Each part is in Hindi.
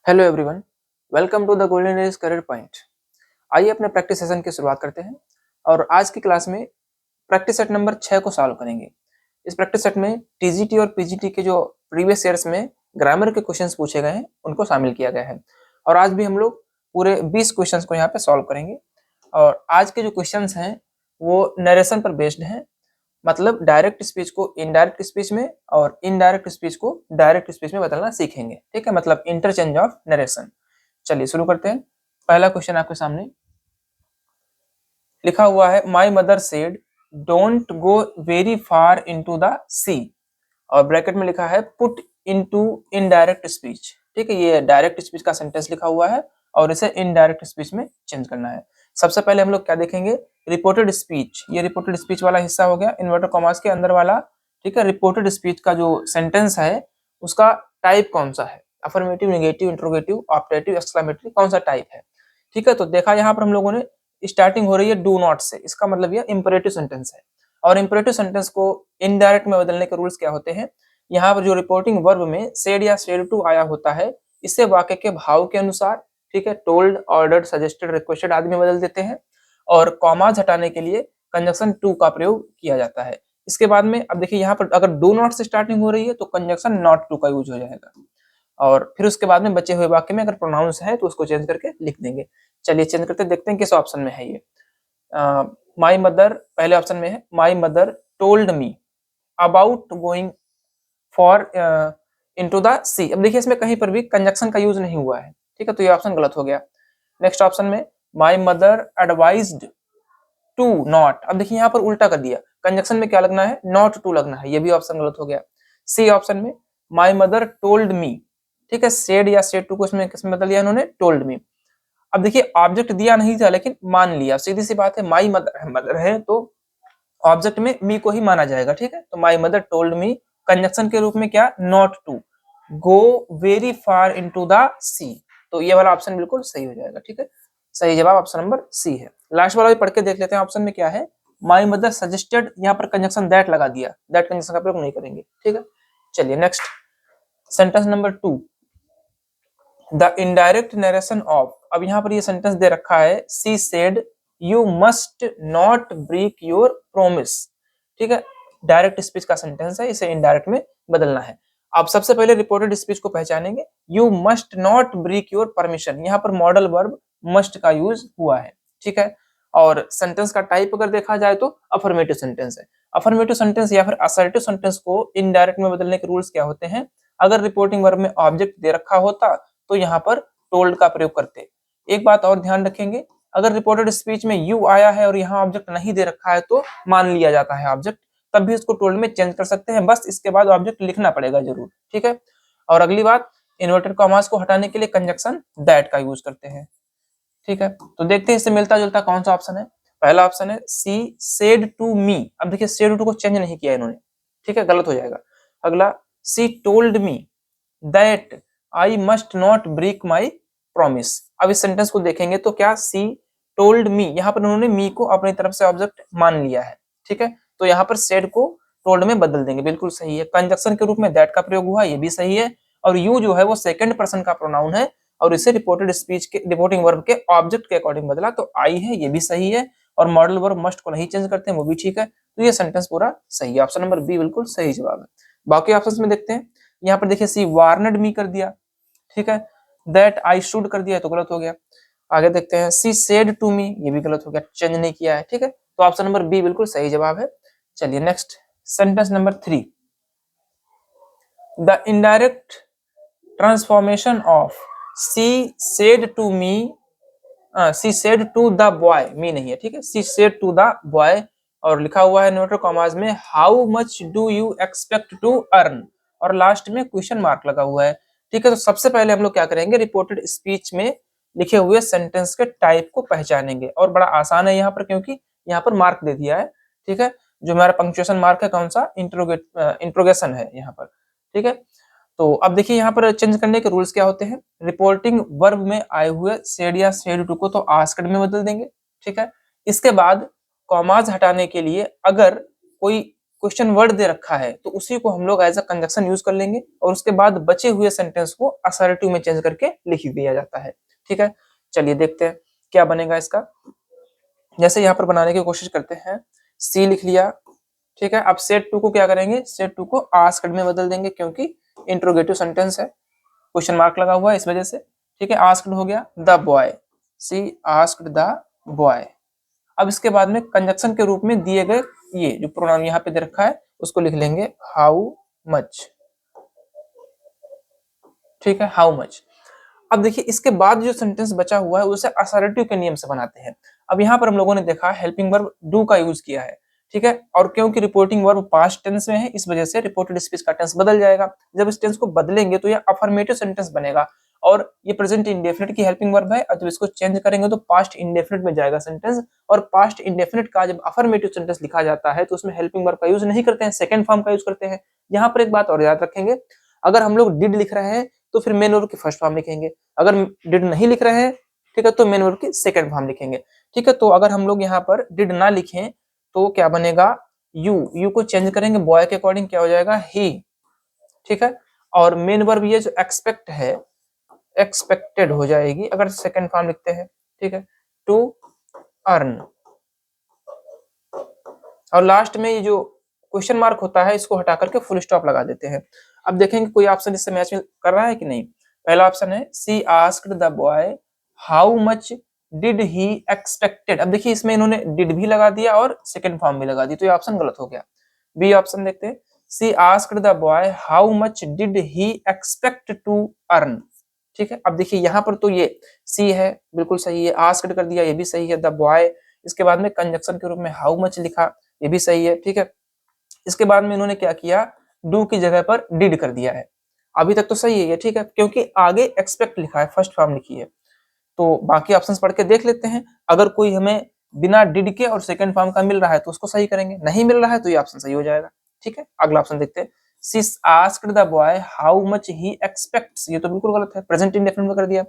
Hello everyone, welcome to the golden age career point. आइए अपने प्रैक्टिस सेशन की शुरुआत करते हैं और आज की क्लास में प्रैक्टिस सेट नंबर 6 को सॉल्व करेंगे। इस प्रैक्टिस सेट में टीजीटी और पीजीटी के जो प्रीवियस ईयर्स में ग्रामर के क्वेश्चंस पूछे गए हैं उनको शामिल किया गया है और आज भी हम लोग पूरे 20 क्वेश्चंस को यहाँ पे सॉल्व करेंगे। और आज के जो क्वेश्चंस हैं वो नरेशन पर बेस्ड हैं, मतलब डायरेक्ट स्पीच को इनडायरेक्ट स्पीच में और इनडायरेक्ट स्पीच को डायरेक्ट स्पीच में बदलना सीखेंगे। ठीक है, मतलब इंटरचेंज ऑफ नरेशन। चलिए शुरू करते हैं। पहला क्वेश्चन आपके सामने लिखा हुआ है, my mother said don't go very far into the sea, और ब्रैकेट में लिखा है पुट इनटू इनडायरेक्ट स्पीच। ठीक है, ये डायरेक्ट स्पीच का सेंटेंस लिखा हुआ है और इसे इनडायरेक्ट स्पीच में चेंज करना है। सबसे पहले हम लोग क्या देखेंगे, रिपोर्टेड स्पीच। ये रिपोर्टेड स्पीच वाला हिस्सा हो गया, इन्वर्टर कॉमास के अंदर वाला। ठीक है, रिपोर्टेड स्पीच का जो सेंटेंस है उसका टाइप कौन सा है, affirmative, negative, interrogative, optative, exclamatory, कौन सा टाइप है। ठीक है, तो देखा यहाँ पर हम लोगों ने स्टार्टिंग हो रही है डू नॉट से, इसका मतलब ये इंपरेटिव सेंटेंस है। और इंपरेटिव सेंटेंस को इनडायरेक्ट में बदलने के रूल्स क्या होते हैं, यहाँ पर जो रिपोर्टिंग वर्ब में सेड या सेड टू आया होता है इसे वाक्य के भाव के अनुसार, ठीक है, टोल्ड, ऑर्डर्ड, सजेस्टेड, रिक्वेस्टेड आदि में बदल देते हैं। और कॉमाज हटाने के लिए कंजक्शन टू का प्रयोग किया जाता है। इसके बाद में अब देखिए यहाँ पर अगर डू नॉट से स्टार्टिंग हो रही है तो कंजक्शन नॉट टू का यूज हो जाएगा। और फिर उसके बाद में बचे हुए वाक्य में अगर प्रोनाउंस है तो उसको चेंज करके लिख देंगे। चलिए चेंज करते देखते हैं किस ऑप्शन में है ये। माई मदर पहले ऑप्शन में है, my mother told me about going for into the sea. अब देखिए इसमें कहीं पर भी कंजक्शन का यूज नहीं हुआ है। ठीक है, तो ये ऑप्शन गलत हो गया। नेक्स्ट ऑप्शन में my mother advised to not. अब देखिए यहाँ पर उल्टा कर दिया, कंजक्शन में क्या लगना है, नॉट टू लगना है, ये भी ऑप्शन गलत हो गया। सी ऑप्शन में माई मदर टोल्ड मी। ठीक है, सेड या सेड टू को इसमें किसमें बदल दिया इन्होंने, टोल्ड मी। अब देखिए ऑब्जेक्ट दिया नहीं था लेकिन मान लिया, सीधी सी बात है, माई मदर है तो ऑब्जेक्ट में मी को ही माना जाएगा। ठीक है, तो my mother told me conjunction के रूप में क्या, not to go very far into the sea. तो ये वाला ऑप्शन बिल्कुल सही हो जाएगा। ठीक है, सही जवाब ऑप्शन नंबर सी है। लास्ट वाला भी पढ़ के देख लेते हैं, ऑप्शन में क्या है, माई मदर सजेस्टेड, यहाँ पर कंजक्शन दैट लगा दिया, दैट कंजक्शन का प्रयोग नहीं करेंगे। ठीक है, चलिए next sentence number 2, the indirect narration of. अब यहाँ पर ये सेंटेंस दे रखा है, she said you must not break your promise. ठीक है, डायरेक्ट स्पीच का सेंटेंस है, इसे इनडायरेक्ट में बदलना है। अब सबसे पहले रिपोर्टेड स्पीच को पहचानेंगे, you must not break your permission. यहाँ पर मॉडल वर्ब मस्ट का यूज हुआ है। ठीक है, और सेंटेंस का टाइप अगर देखा जाए तो अफर्मेटिव सेंटेंस है। अफर्मेटिव सेंटेंस या फिर असर्टिव सेंटेंस को इनडायरेक्ट में बदलने के रूल्स क्या होते हैं, अगर रिपोर्टिंग वर्ब में ऑब्जेक्ट दे रखा होता तो यहाँ पर टोल्ड का प्रयोग करते। एक बात और ध्यान रखेंगे, अगर रिपोर्टेड स्पीच में यू आया है और यहाँ ऑब्जेक्ट नहीं दे रखा है तो मान लिया जाता है ऑब्जेक्ट, तब भी इसको टोल्ड में चेंज कर सकते हैं, बस इसके बाद ऑब्जेक्ट लिखना पड़ेगा जरूर। ठीक है, और अगली बात, इन्वर्टेड कॉमास को हटाने के लिए कंजक्शन दैट का यूज करते हैं। ठीक है, तो देखते हैं इससे मिलता जुलता कौन सा ऑप्शन है। पहला ऑप्शन है सी सेड टू मी। अब देखिए सेड टू को चेंज नहीं किया इन्होंने, ठीक है, गलत हो जाएगा। अगला, she told me that I must not break my promise. अब इस सेंटेंस को देखेंगे तो क्या, सी टोल्ड मी, यहाँ पर उन्होंने मी को अपनी तरफ से ऑब्जेक्ट मान लिया है। ठीक है, तो यहाँ पर सेड को टोल्ड में बदल देंगे, बिल्कुल सही है। कंजक्शन के रूप में दैट का प्रयोग हुआ, ये भी सही है। और यू जो है वो सेकंड पर्सन का प्रोनाउन है और इसे रिपोर्टेड स्पीच के रिपोर्टिंग वर्ब के ऑब्जेक्ट के अकॉर्डिंग बदला, तो आई है, ये भी सही है। और मॉडल वर्ब मस्ट को नहीं चेंज करते हैं, वो भी ठीक है। तो ये सेंटेंस पूरा सही है, ऑप्शन नंबर बी बिल्कुल सही जवाब है। बाकी ऑप्शंस में देखते हैं, यहाँ पर देखिए सी वार्नड मी कर दिया, ठीक है, दैट आई शुड कर दिया तो गलत हो गया। आगे देखते हैं, सी सेड टू मी, ये भी गलत हो गया, चेंज नहीं किया है। ठीक है, तो ऑप्शन नंबर बी बिल्कुल सही जवाब है। चलिए next sentence number 3, the indirect transformation of she said to me, she said to the boy, me नहीं है, ठीक है, she said to the boy, और लिखा हुआ है इन्वर्टर कॉमास में, how much do you expect to earn, और लास्ट में क्वेश्चन मार्क लगा हुआ है। ठीक है, तो सबसे पहले हम लोग क्या करेंगे, रिपोर्टेड स्पीच में लिखे हुए सेंटेंस के टाइप को पहचानेंगे, और बड़ा आसान है यहाँ पर क्योंकि यहाँ पर मार्क दे दिया है। ठीक है, जो हमारा पंक्चुएशन मार्क है कौन सा, इंट्रोगेशन है यहाँ पर। ठीक है, तो अब देखिए यहाँ पर चेंज करने के रूल्स क्या होते हैं, रिपोर्टिंग वर्ब में आए हुए सेड या सेड टू को तो आस्क्ड में बदल देंगे। ठीक है, इसके बाद कॉमाज हटाने के लिए अगर कोई क्वेश्चन वर्ड दे रखा है तो उसी को हम लोग एज अ कंजक्शन यूज कर लेंगे और उसके बाद बचे हुए सेंटेंस को असर्टिव में चेंज करके लिख दिया जाता है। ठीक है, चलिए देखते हैं क्या बनेगा इसका। जैसे यहाँ पर बनाने की कोशिश करते हैं, सी लिख लिया। ठीक है, अब सेट टू को क्या करेंगे, सेट टू को आस्क्ड में बदल देंगे क्योंकि इंट्रोगेटिव सेंटेंस है, क्वेश्चन मार्क लगा हुआ है इस वजह से। ठीक है, आस्क्ड हो गया, the boy, she asked the boy. अब इसके बाद में कंजक्शन के रूप में दिए गए ये जो प्रोनाउन यहाँ पे दे रखा है उसको लिख लेंगे हाउ मच। ठीक है, हाउ मच। अब देखिए इसके बाद जो सेंटेंस बचा हुआ है उसे असर्टिव के नियम से बनाते हैं। अब यहाँ पर हम लोगों ने देखा हेल्पिंग वर्ब डू का यूज किया है। ठीक है, और क्योंकि रिपोर्टिंग वर्ब पास्ट टेंस में है इस वजह से रिपोर्टेड स्पीच का टेंस बदल जाएगा। जब इस टेंस को बदलेंगे तो यह अफर्मेटिव सेंटेंस बनेगा और ये प्रेजेंट इंडेफिनिट की हेल्पिंग वर्ब है और जब इसको चेंज करेंगे तो पास्ट इंडेफिनिट में जाएगा सेंटेंस। और पास्ट इंडेफिनिट का जब अफर्मेटिव सेंटेंस लिखा जाता है तो उसमें हेल्पिंग वर्ब का यूज नहीं करते हैं, सेकंड फॉर्म का यूज करते हैं। यहाँ पर एक बात और याद रखेंगे, अगर हम लोग डिड लिख रहे हैं तो फिर मेन वर्ब की फर्स्ट फॉर्म लिखेंगे, अगर डिड नहीं लिख रहे हैं ठीक है तो मेन वर्ब की सेकंड फॉर्म लिखेंगे। ठीक है, तो अगर हम लोग यहाँ पर डिड ना लिखें तो क्या बनेगा, यू को चेंज करेंगे बॉय के अकॉर्डिंग, क्या हो जाएगा ही। ठीक है, और मेन वर्ब ये जो एक्सपेक्ट है एक्सपेक्टेड हो जाएगी अगर सेकंड फॉर्म लिखते हैं। ठीक है, टू अर्न। और लास्ट में ये जो क्वेश्चन मार्क होता है इसको हटा करके फुल स्टॉप लगा देते हैं। अब देखेंगे कोई ऑप्शन इससे मैच कर रहा है कि नहीं। पहला ऑप्शन है she asked the boy how much did he expected. अब देखिए इसमें इन्होंने डिड भी लगा दिया और सेकंड फॉर्म भी लगा दी तो ये ऑप्शन गलत हो गया। बी ऑप्शन देखते हैं, she asked the boy how much did he expect to earn. ठीक है, अब देखिए यहाँ पर तो ये सी है बिल्कुल सही है, आस्क्ड कर दिया ये भी सही है, द बॉय, इसके बाद में कंजक्शन के रूप में हाउ मच लिखा ये भी सही है। ठीक है, इसके बाद में इन्होंने क्या किया, डू की जगह पर डिड कर दिया है। अभी तक तो सही है ये, ठीक है, क्योंकि आगे एक्सपेक्ट लिखा है, फर्स्ट फॉर्म लिखी है। तो बाकी ऑप्शंस पढ़ के देख लेते हैं, अगर कोई हमें बिना डिड के और सेकंड फॉर्म का मिल रहा है तो उसको सही करेंगे, नहीं मिल रहा है तो ये ऑप्शन सही हो जाएगा। ठीक है, अगला ऑप्शन देखते हैं, she asked the boy how much he expects, ये तो बिल्कुल गलत है, प्रेजेंट इंडेफिनिट में कर दिया।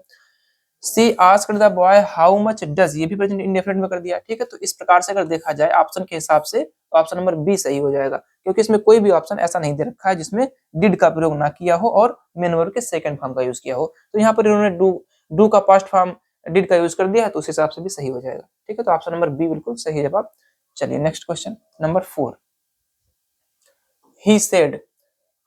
She asked the boy how much does, ये भी प्रेजेंट इंडेफिनिट में कर दिया। ठीक है, तो इस प्रकार से अगर देखा जाए ऑप्शन के हिसाब से तो ऑप्शन नंबर बी सही हो जाएगा, क्योंकि इसमें कोई भी ऑप्शन ऐसा नहीं दे रखा है जिसमें डिड का प्रयोग ना किया हो और मेन वर्ब के सेकंड फॉर्म का यूज किया हो। तो यहाँ पर इन्होंने डू का पास्ट फॉर्म डिड का यूज कर दिया है तो उस हिसाब से भी सही हो जाएगा। ठीक है, तो ऑप्शन नंबर बी बिल्कुल सही जवाब। चलिए next question number 4, he said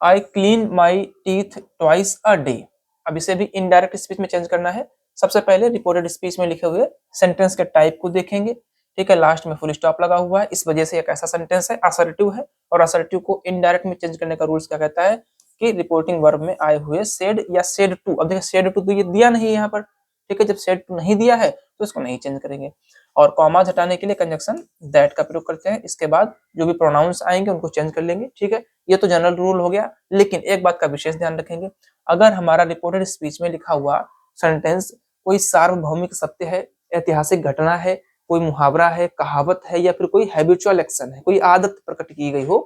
I clean my teeth twice a day. अब इसे भी इनडायरेक्ट स्पीच में चेंज करना है। सबसे पहले रिपोर्टेड स्पीच में लिखे हुए सेंटेंस के टाइप को देखेंगे। ठीक है, लास्ट में फुल स्टॉप लगा हुआ है, इस वजह से एक ऐसा सेंटेंस है असर्टिव है, और असर्टिव को इनडायरेक्ट में चेंज करने का रूल्स क्या कहता है कि रिपोर्टिंग वर्ब में आए हुए सेड या सेड टू। अब देखिए सेड टू तो ये दिया नहीं है यहाँ पर। ठीक है, जब सेड टू नहीं दिया है तो इसको नहीं चेंज करेंगे। और कॉमाज हटाने के लिए कंजक्शन दैट का प्रयोग करते हैं। इसके बाद जो भी प्रोनाउंस आएंगे उनको चेंज कर लेंगे। ठीक है, ये तो जनरल रूल हो गया, लेकिन एक बात का विशेष ध्यान रखेंगे, अगर हमारा रिपोर्टेड स्पीच में लिखा हुआ सेंटेंस कोई सार्वभौमिक सत्य है, ऐतिहासिक घटना है, कोई मुहावरा है, कहावत है, या फिर कोई हैबिचुअल एक्शन है, कोई आदत प्रकट की गई हो,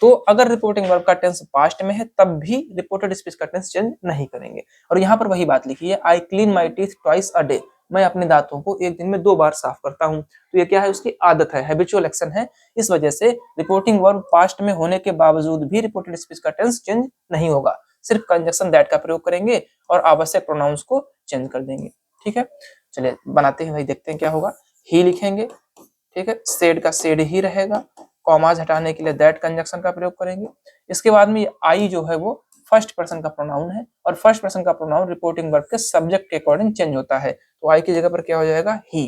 तो अगर रिपोर्टिंग वर्ब का टेंस पास्ट में है तब भी रिपोर्टेड स्पीच का टेंस चेंज नहीं करेंगे। और यहाँ पर वही बात लिखी है, I clean my teeth twice a day, मैं अपने दांतों को एक दिन में 2 बार साफ करता हूँ। तो ये क्या है, उसकी आदत है, हैबिचुअल एक्शन है। इस वजह से रिपोर्टिंग वर्ब पास्ट में होने के बावजूद भी रिपोर्टेड स्पीच का टेंस चेंज नहीं होगा, सिर्फ कंजक्शन दैट का प्रयोग करेंगे और आवश्यक प्रोनाउंस को चेंज कर देंगे। ठीक है, चलिए बनाते हैं, वही देखते हैं क्या होगा। ही लिखेंगे, ठीक है, सेड का सेड ही रहेगा, कॉमाज हटाने के लिए दैट कंजक्शन का प्रयोग करेंगे। इसके बाद में आई जो है वो फर्स्ट पर्सन का प्रोनाउन है, और फर्स्ट पर्सन का प्रोनाउन रिपोर्टिंग वर्ब के सब्जेक्ट के अकॉर्डिंग चेंज होता है, तो आई की जगह पर क्या हो जाएगा, ही।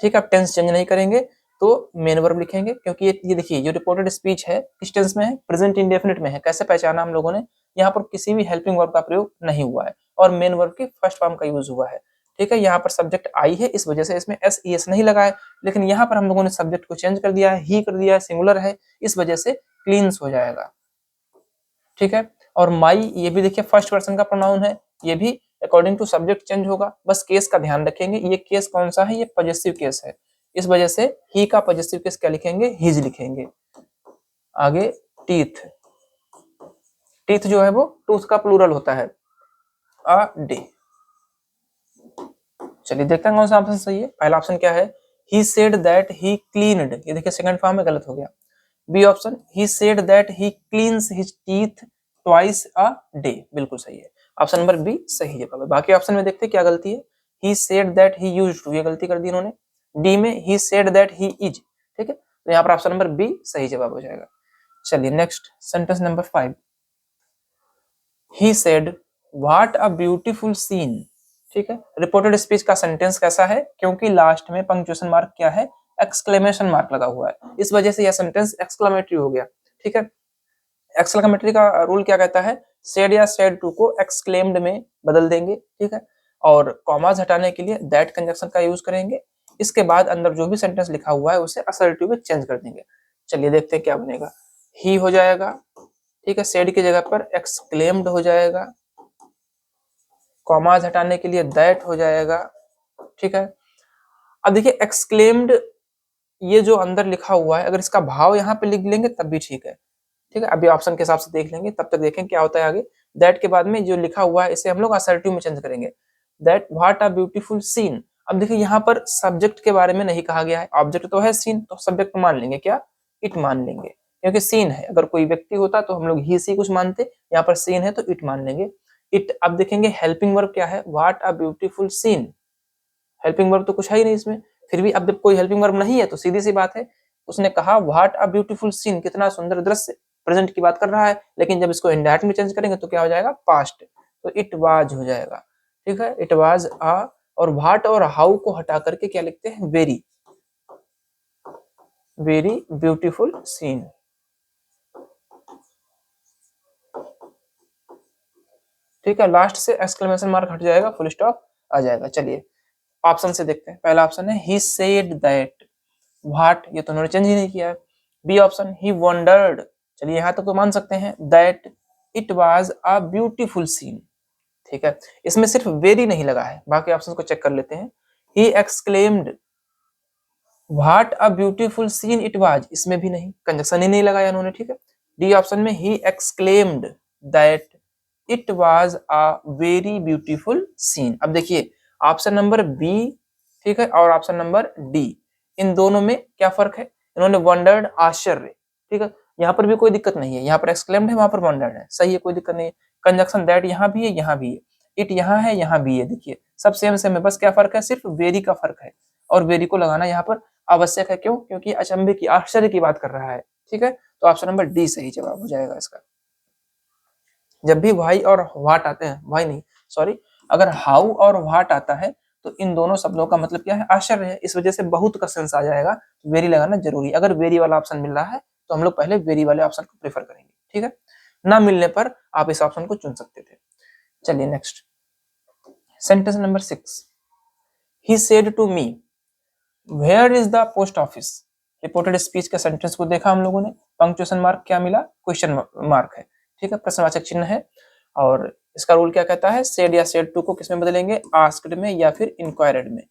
ठीक है, अब टेंस चेंज नहीं करेंगे तो मेन वर्ब लिखेंगे, क्योंकि ये देखिए जो रिपोर्टेड स्पीच है किस टेंस में है, प्रेजेंट इंडेफिनिट में है। कैसे पहचाना हम लोगों ने, यहाँ पर किसी भी हेल्पिंग वर्ब का प्रयोग नहीं हुआ है और मेन वर्ब की फर्स्ट फॉर्म का यूज हुआ है। ठीक है, यहाँ पर सब्जेक्ट आई है, इस वजह से इसमें एस ई एस नहीं लगा है, लेकिन यहाँ पर हम लोगों ने सब्जेक्ट को चेंज कर दिया है, ही कर दिया है, सिंगुलर है, इस वजह से क्लीन्स हो जाएगा। ठीक है, और माई ये भी देखिए फर्स्ट पर्सन का प्रोनाउन है, ये भी अकॉर्डिंग टू सब्जेक्ट चेंज होगा। बस केस का ध्यान रखेंगे, ये केस कौन सा है, ये पॉजेसिव केस है, इस वजह से ही का पॉजेसिव केस क्या लिखेंगे, हिज लिखेंगे। आगे टीथ, टीथ जो है वो टूथ का प्लूरल होता है, अ डे। चलिए देखते हैं कौन सा ऑप्शन सही है। पहला ऑप्शन क्या है, he said that he cleaned, ये देखिए सेकंड फॉर्म में गलत हो गया। B option, he said that he cleans his teeth twice a day, बिल्कुल सही है, ऑप्शन नंबर बी सही जवाब है। बाकी ऑप्शन में देखते हैं क्या गलती है। He said that he used to, ये गलती कर दी इन्होंने। डी में he said that he is, ठीक है, तो यहाँ पर ऑप्शन नंबर बी सही जवाब हो जाएगा। चलिए next sentence number 5, he said what a beautiful scene, ठीक है। रिपोर्टेड स्पीच का सेंटेंस कैसा है, क्योंकि लास्ट में पंक्चुएशन मार्क क्या है, एक्सक्लेमेशन मार्क लगा हुआ है, इस वजह से यह सेंटेंस एक्सक्लेमेटरी हो गया, ठीक है। एक्सक्लेमेटरी का रूल क्या कहता है, सेड या सेड टू को एक्सक्लेम्ड में बदल देंगे, ठीक है, और कॉमाज हटाने के लिए दैट कंजक्शन का यूज करेंगे। इसके बाद अंदर जो भी सेंटेंस लिखा हुआ है उसे असर्टिव में चेंज कर देंगे। चलिए देखते हैं क्या बनेगा। ही हो जाएगा, ठीक है, सेड की जगह पर एक्सक्लेम्ड हो जाएगा, कॉमाज हटाने के लिए दैट हो जाएगा, ठीक है। अब देखिए एक्सक्लेम्ड, ये जो अंदर लिखा हुआ है अगर इसका भाव यहाँ पे लिख लेंगे तब भी ठीक है, ठीक है। अभी ऑप्शन के हिसाब से देख लेंगे, तब तक देखें क्या होता है आगे। दैट के बाद में जो लिखा हुआ है इसे हम लोग असर्टिव में चेंज करेंगे, that what a beautiful scene. अब देखिए यहाँ पर सब्जेक्ट के बारे में नहीं कहा गया है, ऑब्जेक्ट तो है सीन, तो सब्जेक्ट मान लेंगे क्या, इट मान लेंगे, क्योंकि सीन है। अगर कोई व्यक्ति होता तो हम लोग ही सी कुछ मानते, यहाँ पर सीन है तो इट मान लेंगे, इट। अब देखेंगे हेल्पिंग वर्ब क्या है, what a beautiful scene, helping verb तो कुछ है ही नहीं इसमें, फिर भी अब जब कोई हेल्पिंग वर्ब नहीं है तो सीधी सी बात है, उसने कहा व्हाट अ ब्यूटीफुल सीन, कितना सुंदर दृश्य, प्रेजेंट की बात कर रहा है, लेकिन जब इसको इनडायरेक्ट में चेंज करेंगे तो क्या हो जाएगा, पास्ट, तो इट वाज हो जाएगा, ठीक है, इट वाज अ। और व्हाट और हाउ को हटा करके क्या लिखते हैं, वेरी, वेरी ब्यूटीफुल सीन, ठीक है। लास्ट से एक्सक्लेमेशन मार्क हट जाएगा, फुल स्टॉप आ जाएगा। चलिए ऑप्शन से देखते हैं। पहला ऑप्शन है ही सेड दैट, व्हाट ये तो उन्होंने चेंज ही नहीं किया है। बी ऑप्शन, ही वंडर्ड, चलिए यहाँ तक तो मान सकते हैं, that it was a beautiful scene, ठीक है। इसमें सिर्फ वेरी नहीं लगा है, बाकी ऑप्शन को चेक कर लेते हैं। He exclaimed what a beautiful seen it was, इसमें भी नहीं, कंजक्शन ही नहीं लगाया उन्होंने, ठीक है। डी ऑप्शन में he exclaimed that it was a very beautiful scene. अब देखिए ऑप्शन नंबर बी, ठीक है, और ऑप्शन नंबर डी, इन दोनों में क्या फर्क है, इन्होंने वंडर्ड, आश्चर्य, ठीक है, यहाँ पर भी कोई दिक्कत नहीं है, यहाँ पर एक्सक्लेम्ड है, वहां पर वंडर्ड है, सही है, कोई दिक्कत नहीं है। कंजक्शन दैट यहाँ भी है, यहाँ भी है, इट यहाँ है, यहाँ भी है, देखिए सब सेम सेम है, बस क्या फर्क है, सिर्फ वेरी का फर्क है, और वेरी को लगाना यहाँ पर आवश्यक है, क्यों, क्योंकि अचंभे की, आश्चर्य की बात कर रहा है, ठीक है। तो ऑप्शन नंबर डी सही जवाब हो जाएगा इसका। जब भी वाई और व्हाट आते हैं, वाई नहीं सॉरी, अगर हाउ और व्हाट आता है तो इन दोनों शब्दों का मतलब क्या है, आश्चर्य है, इस वजह से बहुत का सेंस आ जाएगा, तो वेरी लगाना जरूरी। अगर वेरी वाला ऑप्शन मिल रहा है तो हम लोग पहले वेरी वाले ऑप्शन को प्रेफर करेंगे, ठीक है, ना मिलने पर आप इस ऑप्शन को चुन सकते थे। चलिए next sentence number 6, he said to me where is the post office. Reported speech के सेंटेंस को देखा हम लोगों ने, पंक्चुएशन मार्क क्या मिला, क्वेश्चन मार्क है, ठीक है, प्रश्नवाचक चिन्ह है, और इसका रूल क्या कहता है, सेड या सेड टू को किसमें बदलेंगे, आस्क्ड में या फिर इंक्वायर्ड में,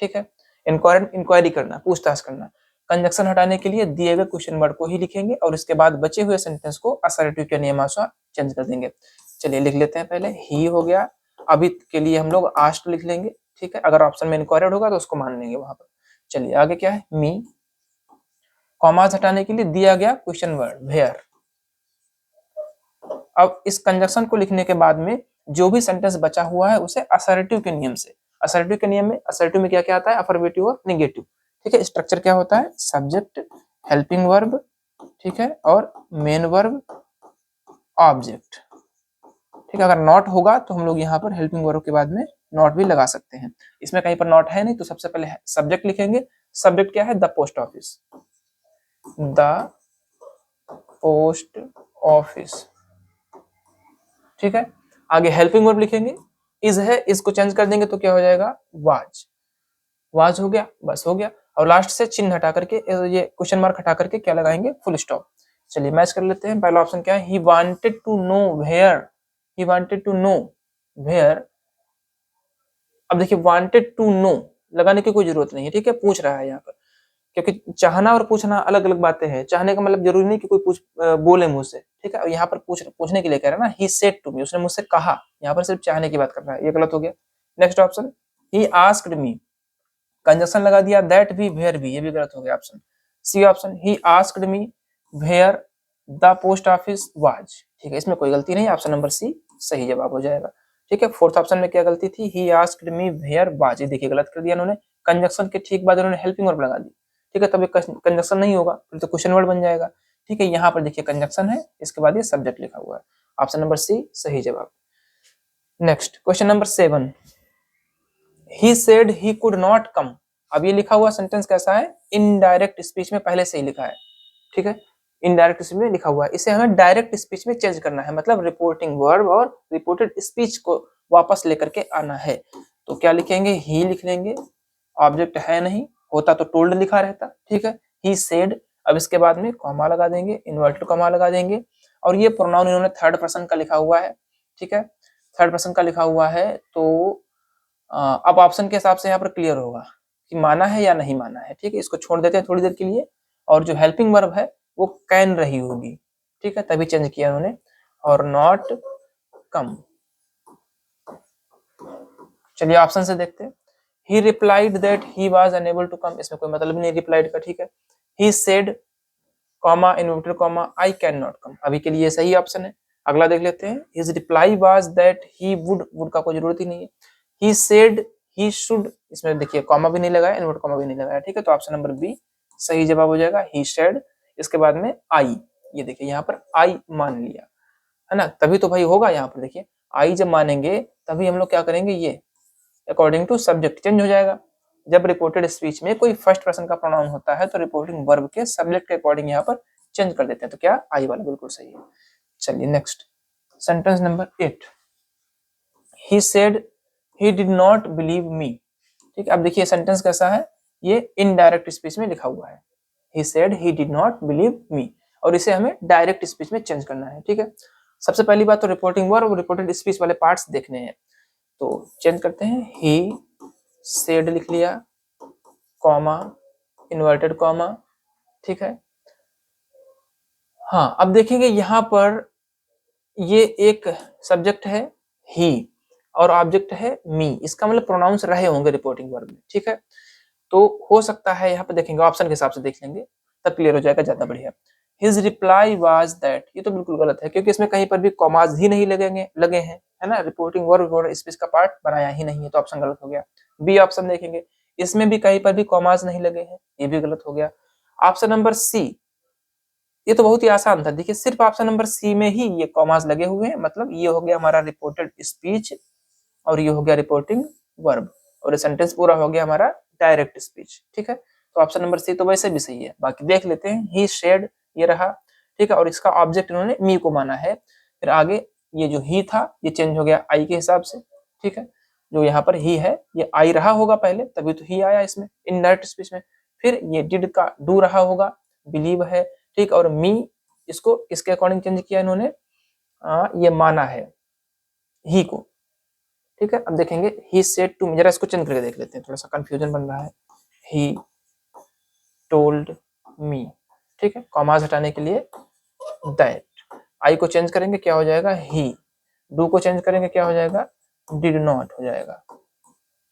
ठीक है। इंक्वायर्ड, इंक्वायरी करना, पूछताछ करना। कंजक्शन हटाने के लिए दिए गए क्वेश्चन वर्ड को ही लिखेंगे और इसके बाद बचे हुए सेंटेंस को असर्टिव के नियमानुसार चेंज कर देंगे। चलिए लिख लेते हैं, पहले ही हो गया, अभी के लिए हम लोग आस्क्ड लिख लेंगे, ठीक है, अगर ऑप्शन में इंक्वायर्ड होगा तो उसको मान लेंगे वहां पर। चलिए आगे क्या है, मी, कॉमास हटाने के लिए दिया गया क्वेश्चन वर्ड वेयर। अब इस कंजक्शन को लिखने के बाद में जो भी सेंटेंस बचा हुआ है उसे असर्टिव के नियम से, असर्टिव के नियम में, असर्टिव में क्या क्या आता है, अफर्मेटिव और नेगेटिव, ठीक है। स्ट्रक्चर क्या होता है, सब्जेक्ट, हेल्पिंग वर्ब, ठीक है, और मेन वर्ब, ऑब्जेक्ट, ठीक है। अगर नॉट होगा तो हम लोग यहाँ पर हेल्पिंग वर्ब के बाद में नॉट भी लगा सकते हैं। इसमें कहीं पर नॉट है नहीं तो सबसे पहले सब्जेक्ट लिखेंगे। सब्जेक्ट क्या है, the post office, the post office, ठीक है। आगे हेल्पिंग वर्ब लिखेंगे, इज है, इसको चेंज कर देंगे तो क्या हो जाएगा, वाज, वाज हो गया, बस हो गया। और लास्ट से चिन्ह हटा करके, ये क्वेश्चन मार्क हटा करके क्या लगाएंगे, फुल स्टॉप। चलिए मैच कर लेते हैं। पहला ऑप्शन क्या है, he wanted to know where, he wanted to know where. अब देखिए वांटेड टू नो लगाने की कोई जरूरत नहीं है, ठीक है, पूछ रहा है यहाँ पर, क्योंकि चाहना और पूछना अलग अलग बातें हैं। चाहने का मतलब जरूरी नहीं कि कोई पूछ बोले मुझसे, ठीक है, यहाँ पर पूछने के लिए कह रहा है ना, ही सेड टू मी, उसने मुझसे कहा, यहाँ पर सिर्फ चाहने की बात कर रहा है, ये गलत हो गया। Next option, he asked me, conjunction लगा दिया दैट भी वेयर भी, ये भी गलत हो गया option. C option, he asked me where the post office was. ठीक है, इसमें कोई गलती नहीं, ऑप्शन नंबर सी सही जवाब हो जाएगा। ठीक है, फोर्थ ऑप्शन में क्या गलती थी, he asked me where was, ये देखिए गलत कर दिया उन्होंने, कंजक्शन के ठीक बाद उन्होंने हेल्पिंग वर्ब लगा दी। ठीक है, तब कंजक्शन नहीं होगा, फिर तो क्वेश्चन वर्ड बन जाएगा। ठीक है, यहाँ पर देखिए कंजक्शन है, इसके बाद ये सब्जेक्ट लिखा हुआ है, ऑप्शन नंबर सी सही जवाब। Next question number 7, he said he could not come. अब ये लिखा हुआ सेंटेंस कैसा है, इनडायरेक्ट स्पीच में पहले से ही लिखा है। ठीक है, इनडायरेक्ट स्पीच में लिखा हुआ है, इसे हमें डायरेक्ट स्पीच में चेंज करना है, मतलब रिपोर्टिंग वर्ब और रिपोर्टेड स्पीच को वापस लेकर के आना है। तो क्या लिखेंगे, ही लिख लेंगे, ऑब्जेक्ट है नहीं, होता तो टोल्ड लिखा रहता। ठीक है, ही सेड, अब इसके बाद में कॉमा लगा देंगे, इन्वर्टेड कॉमा लगा देंगे, और ये प्रोनाउन इन्होंने थर्ड पर्सन का लिखा हुआ है। ठीक है, थर्ड पर्सन का लिखा हुआ है, तो अब ऑप्शन के हिसाब से यहाँ पर क्लियर होगा कि माना है या नहीं माना है। ठीक है, इसको छोड़ देते हैं थोड़ी देर के लिए, और जो हेल्पिंग वर्ब है वो कैन रही होगी। ठीक है, तभी चेंज किया उन्होंने, और नॉट कम। चलिए ऑप्शन से देखते हैं, he replied that he was unable to come, इसमें कोई मतलब नहीं रिप्लाइड का। ठीक है, he said comma inverted comma I can not come, अभी के लिए सही ऑप्शन है। अगला देख लेते हैं, his reply was that he would का कोई जरूरत ही नहीं है। ही सेड ही शुड, इसमें देखिए कॉमा भी नहीं लगाया, इन्वर्टेड कॉमा भी नहीं लगाया। ठीक है, तो ऑप्शन नंबर बी सही जवाब हो जाएगा, ही सेड। इसके बाद में आई, ये देखिए यहाँ पर आई मान लिया है ना, तभी तो भाई होगा। यहाँ पर देखिए आई जब मानेंगे तभी हम लोग क्या करेंगे, ये अकॉर्डिंग टू सब्जेक्ट चेंज हो जाएगा। जब रिपोर्टेड स्पीच में कोई फर्स्ट पर्सन का प्रोनाउन होता है तो रिपोर्टिंग वर्ब के सब्जेक्ट के अकॉर्डिंग यहाँ पर चेंज कर देते हैं, तो क्या आई वाला बिल्कुल सही है। चलिए next sentence number 8, he said he did not believe me. ठीक है, अब देखिए सेंटेंस कैसा है, ये इनडायरेक्ट स्पीच में लिखा हुआ है, he said he did not believe me, और इसे हमें डायरेक्ट स्पीच में चेंज करना है। ठीक है, सबसे पहली बात तो रिपोर्टिंग वर्ब और रिपोर्टेड स्पीच वाले पार्ट्स देखने हैं, तो चेंज करते हैं, ही सेड लिख लिया, कॉमा इन्वर्टेड कॉमा। ठीक है, हाँ अब देखेंगे यहाँ पर ये एक सब्जेक्ट है ही और ऑब्जेक्ट है मी, इसका मतलब प्रोनाउंस रहे होंगे रिपोर्टिंग वर्ब में। ठीक है, तो हो सकता है यहाँ पे देखेंगे, ऑप्शन के हिसाब से देख लेंगे तब क्लियर हो जाएगा, ज्यादा बढ़िया। हिज रिप्लाई वाज दैट, ये तो बिल्कुल गलत है क्योंकि इसमें कहीं पर भी कॉमाज ही नहीं लगे हैं, है ना, रिपोर्टिंग वर्ब और स्पीच का पार्ट बनाया ही नहीं है, तो ऑप्शन गलत हो गया। बी ऑप्शन देखेंगे, इसमें भी कहीं पर भी कॉमाज नहीं लगे हैं, ये भी गलत हो गया। ऑप्शन नंबर सी, ये तो बहुत ही आसान था, देखिए सिर्फ ऑप्शन नंबर सी में ही ये कॉमास लगे हुए हैं, मतलब ये हो गया हमारा रिपोर्टेड स्पीच और ये हो गया रिपोर्टिंग वर्ब, और ये सेंटेंस पूरा हो गया हमारा डायरेक्ट स्पीच। ठीक है, तो ऑप्शन नंबर सी तो वैसे भी सही है। बाकी देख लेते हैं, ही शेड ये रहा। ठीक है, और इसका ऑब्जेक्ट इन्होंने मी को माना है, फिर आगे ये जो ही था ये चेंज हो गया आई के हिसाब से। ठीक है, जो यहाँ पर ही है ये आई रहा होगा पहले, तभी तो ही आया इसमें इनडायरेक्ट स्पीच में। फिर ये डिड का डू रहा होगा, बिलीव है। ठीक, और मी इसको किसके अकॉर्डिंग चेंज किया इन्होंने, ये माना है ही को। ठीक है, अब देखेंगे ही सेड टू मी, जरा इसको चेंज करके देख लेते हैं, थोड़ा सा कंफ्यूजन बन रहा है, ही टोल्ड मी। ठीक है, कॉमास हटाने के लिए दैट, आई को चेंज करेंगे क्या हो जाएगा ही, डू को चेंज करेंगे क्या हो जाएगा डिड नॉट हो जाएगा।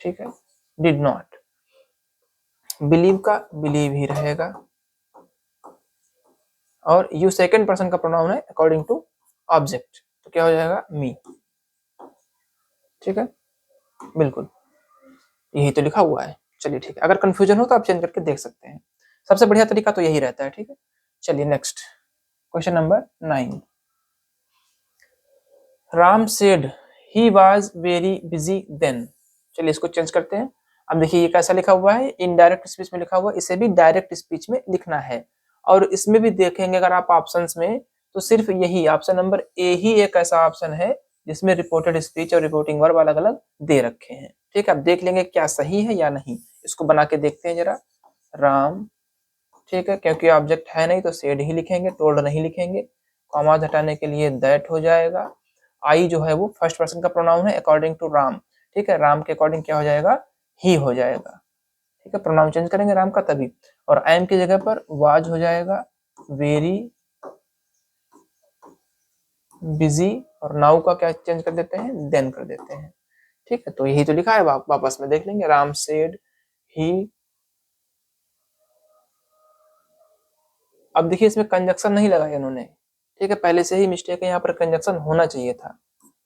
ठीक है, डिड नॉट, बिलीव का बिलीव ही रहेगा, और यू सेकंड पर्सन का प्रोनाउन है अकॉर्डिंग टू ऑब्जेक्ट, तो क्या हो जाएगा मी। ठीक है, बिल्कुल यही तो लिखा हुआ है। चलिए ठीक है, अगर कंफ्यूजन हो तो आप चेंज करके देख सकते हैं, सबसे बढ़िया तरीका तो यही रहता है। ठीक है, चलिए next question number 9, Ram said he was very busy then. चलिए इसको चेंज करते हैं। अब देखिए ये कैसा लिखा हुआ है, इनडायरेक्ट स्पीच में लिखा हुआ है, इसे भी डायरेक्ट स्पीच में लिखना है, और इसमें भी देखेंगे अगर आप ऑप्शंस में, तो सिर्फ यही ऑप्शन नंबर ए ही एक ऐसा ऑप्शन है जिसमें रिपोर्टेड स्पीच और रिपोर्टिंग वर्ब अलग अलग दे रखे हैं। ठीक है, अब देख लेंगे क्या सही है या नहीं, इसको बना के देखते हैं जरा। राम, ठीक है, क्योंकि ऑब्जेक्ट है नहीं तो सेड ही लिखेंगे, टोल्ड नहीं लिखेंगे, कॉमा हटाने के लिए दैट हो जाएगा। आई जो है वो फर्स्ट पर्सन का प्रोनाउन है अकॉर्डिंग टू राम। ठीक है, राम के अकॉर्डिंग क्या हो जाएगा ही हो जाएगा। ठीक है, प्रोनाउन चेंज करेंगे राम का तभी, और एम की जगह पर वाज हो जाएगा वेरी बिजी, और नाउ का क्या चेंज कर देते हैं देन कर देते हैं। ठीक है, तो यही तो लिखा है, वापस में देख लेंगे, राम सेड ही अब देखिए इसमें कंजक्शन नहीं लगाया इन्होंने, ठीक है, पहले से ही मिस्टेक है, यहाँ पर कंजक्शन होना चाहिए था,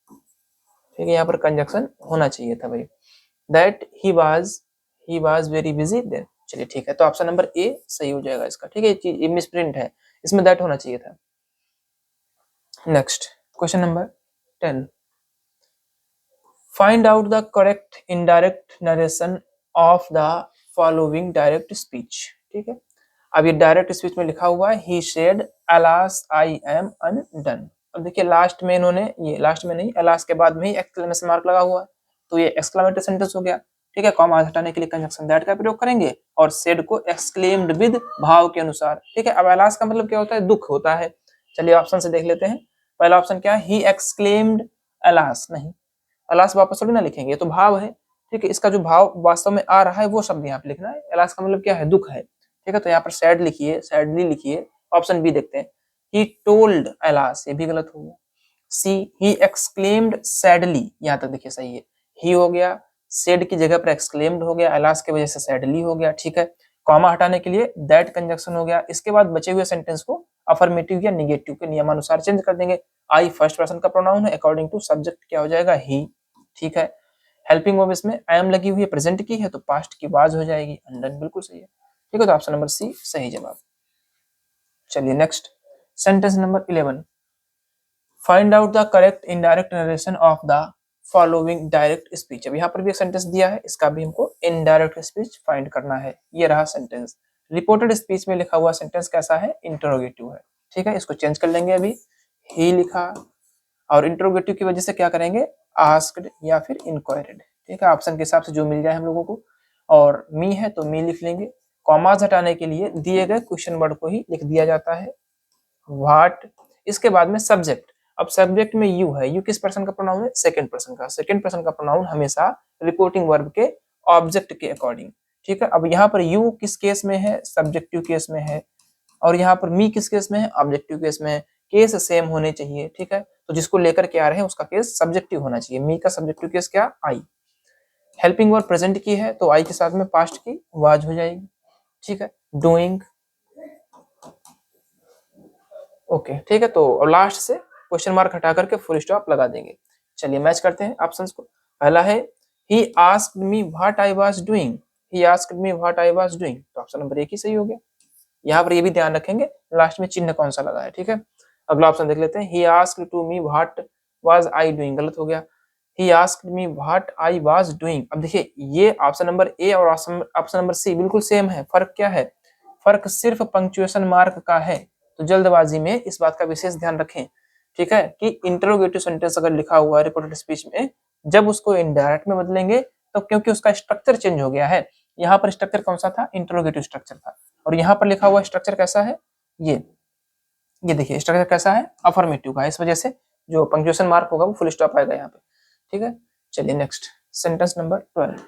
ठीक है, यहाँ पर कंजक्शन होना चाहिए था भाई। That he was very busy then. चलिए ठीक है, तो ऑप्शन नंबर ए सही हो जाएगा इसका, ठीक है, ये मिसप्रिंट है, इसमें दैट होना चाहिए था। Next question number 10, find out the correct indirect narration of the following direct speech, ठीक है। अब ये डायरेक्ट स्पीच में लिखा हुआ है he said alas I am undone. अब देखिए लास्ट में इन्होंने, ये लास्ट में नहीं, अलास के बाद में ही एक्सक्लेमेशन मार्क लगा हुआ है, तो ये एक्सक्लेमेटरी सेंटेंस हो गया, ठीक है। कॉमा हटाने के लिए कंजंक्शन दैट का प्रयोग करेंगे और सेड को एक्सक्लेम्ड विद भाव के अनुसार, ठीक है। अब अलास का मतलब क्या होता है, दुख होता है। चलिए ऑप्शन से देख लेते हैं, पहला ऑप्शन क्या है, ही एक्सक्लेम्ड अलास, नहीं, अलास वापस थोड़ी ना लिखेंगे, ये तो भाव है, ठीक है। इसका जो भाव वास्तव में आ रहा है वो शब्द यहाँ पे लिखना है, अलास का मतलब क्या है, दुख है, ठीक है। तो यहाँ पर सैड लिखिए, सैडली लिखिए। ऑप्शन बी देखते हैं, ही टोल्ड अलास, ये भी गलत हो गया। सी, ही एक्सक्लेम्ड सैडली, यहाँ तक देखिए सही है, ही हो गया, सेड की जगह पर एक्सक्लेम्ड हो गया, अलास की वजह से सैडली हो गया, ठीक है। कॉमा हटाने के लिए दैट कंजक्शन हो गया। इसके बाद बचे हुए सेंटेंस को अफर्मेटिव या निगेटिव के नियमानुसार चेंज कर देंगे। आई फर्स्ट पर्सन का प्रोनाउन है, अकॉर्डिंग टू सब्जेक्ट क्या हो जाएगा, ही, ठीक है। हेल्पिंग वर्ब इसमें आई एम लगी हुई है, प्रेजेंट की है, तो पास्ट की वाज हो जाएगी, अंडन बिल्कुल सही है, ठीक है। तो ऑप्शन नंबर सी सही जवाब। चलिए next, sentence number 11, find out the correct indirect narration of the following direct speech. अब यहाँ पर भी एक सेंटेंस दिया है, इसका भी हमको इनडायरेक्ट स्पीच फाइंड करना है। ये रहा सेंटेंस। रिपोर्टेड स्पीच में लिखा हुआ सेंटेंस कैसा है, इंटरोगेटिव है, ठीक है। इसको चेंज कर लेंगे, अभी ही लिखा और इंटरोगेटिव की वजह से क्या करेंगे, आस्क्ड या फिर इंक्वायर्ड, ठीक है। ऑप्शन के हिसाब से जो मिल जाए हम लोगों को, और मी है तो मी लिख लेंगे। कॉमाज हटाने के लिए दिए गए क्वेश्चन वर्ड को ही लिख दिया जाता है, व्हाट। इसके बाद में सब्जेक्ट, अब सब्जेक्ट में यू है, यू किस पर्सन का प्रोनाउन है, सेकंड पर्सन का। सेकंड पर्सन का प्रोनाउन हमेशा रिपोर्टिंग वर्ब के ऑब्जेक्ट के अकॉर्डिंग, ठीक है। अब यहाँ पर यू किस केस में है, सब्जेक्टिव केस में है, और यहाँ पर मी किस केस में है, ऑब्जेक्टिव केस में है। केस सेम होने चाहिए, ठीक है। तो जिसको लेकर के आ रहे हैं उसका केस सब्जेक्टिव होना चाहिए। मी का सब्जेक्टिव केस क्या, आई। हेल्पिंग वर्ब प्रेजेंट की है तो आई के साथ में पास्ट की वाज हो जाएगी, ठीक है। डूइंग, ओके, ठीक है। तो लास्ट से क्वेश्चन मार्क हटा करके फुल स्टॉप लगा देंगे। चलिए मैच करते हैं ऑप्शंस को। पहला है ही asked me what I was doing, he asked me what I was doing, तो ऑप्शन नंबर एक ही सही हो गया। यहाँ पर ये भी ध्यान रखेंगे लास्ट में चिन्ह कौन सा लगा है, ठीक है। अगला ऑप्शन देख लेते हैं, he asked to me what was I doing, गलत हो गया। He asked me what I was doing. अब देखिए ये ऑप्शन नंबर ए और ऑप्शन नंबर सी बिल्कुल सेम है, फर्क क्या है, फर्क सिर्फ पंक्चुएशन मार्क का है। तो जल्दबाजी में इस बात का विशेष ध्यान रखें, ठीक है, कि इंटरोगेटिव सेंटेंस अगर लिखा हुआ है रिपोर्टेड स्पीच में, जब उसको इनडायरेक्ट में बदलेंगे तो क्योंकि उसका स्ट्रक्चर चेंज हो गया है। यहाँ पर स्ट्रक्चर कौन सा था, इंटरोगेटिव स्ट्रक्चर था, और यहाँ पर लिखा हुआ स्ट्रक्चर कैसा है, ये देखिए स्ट्रक्चर कैसा है, अफर्मेटिव का है। इस वजह से जो पंक्चुएशन मार्क होगा वो फुल स्टॉप आएगा यहाँ पे, ठीक है। चलिए next, sentence number 12,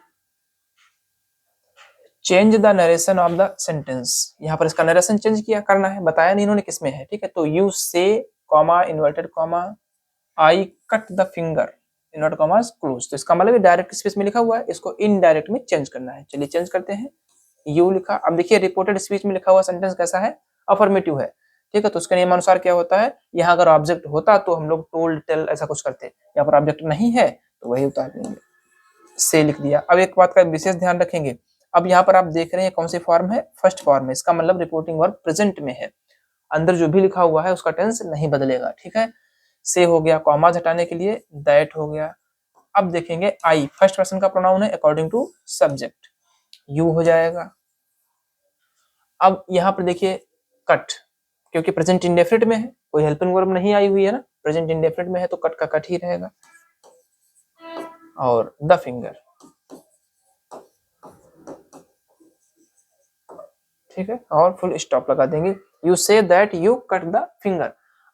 change the narration of the sentence. यहाँ पर इसका नरेशन चेंज किया करना है, बताया नहीं इन्होंने किसमें है, ठीक है। तो यू से comma inverted comma I cut the finger inverted comma close, तो इसका मतलब डायरेक्ट स्पीच में लिखा हुआ है, इसको इनडायरेक्ट में चेंज करना है। चलिए चेंज करते हैं, यू लिखा। अब देखिए रिपोर्टेड स्पीच में लिखा हुआ सेंटेंस कैसा है, अफर्मेटिव है, ठीक है। तो उसके नियमानुसार क्या होता है, यहाँ अगर ऑब्जेक्ट होता तो हम लोग टोल्ड टेल ऐसा कुछ करते, यहाँ पर ऑब्जेक्ट नहीं है तो वही उतार देंगे, से लिख दिया। अब एक बात का विशेष ध्यान रखेंगे, अब यहाँ पर आप देख रहे हैं कौन सी फॉर्म है, फर्स्ट फॉर्म है, इसका मतलब रिपोर्टिंग वर्ब प्रेजेंट में है, अंदर जो भी लिखा हुआ है उसका टेंस नहीं बदलेगा, ठीक है। से हो गया, कॉमाज हटाने के लिए दैट हो गया। अब देखेंगे आई फर्स्ट पर्सन का प्रोनाउन है अकॉर्डिंग टू सब्जेक्ट, यू हो जाएगा। अब यहाँ पर देखिए कट, क्योंकि प्रेजेंट इंडेफिनिट में है, कोई हेल्पिंग वर्ब नहीं आई हुई है ना, प्रेजेंट इंडेफिनिट में है तो कट का कट ही रहेगा, और द फिंगर, ठीक है, और फुल स्टॉप लगा देंगे। You say that you cut the finger,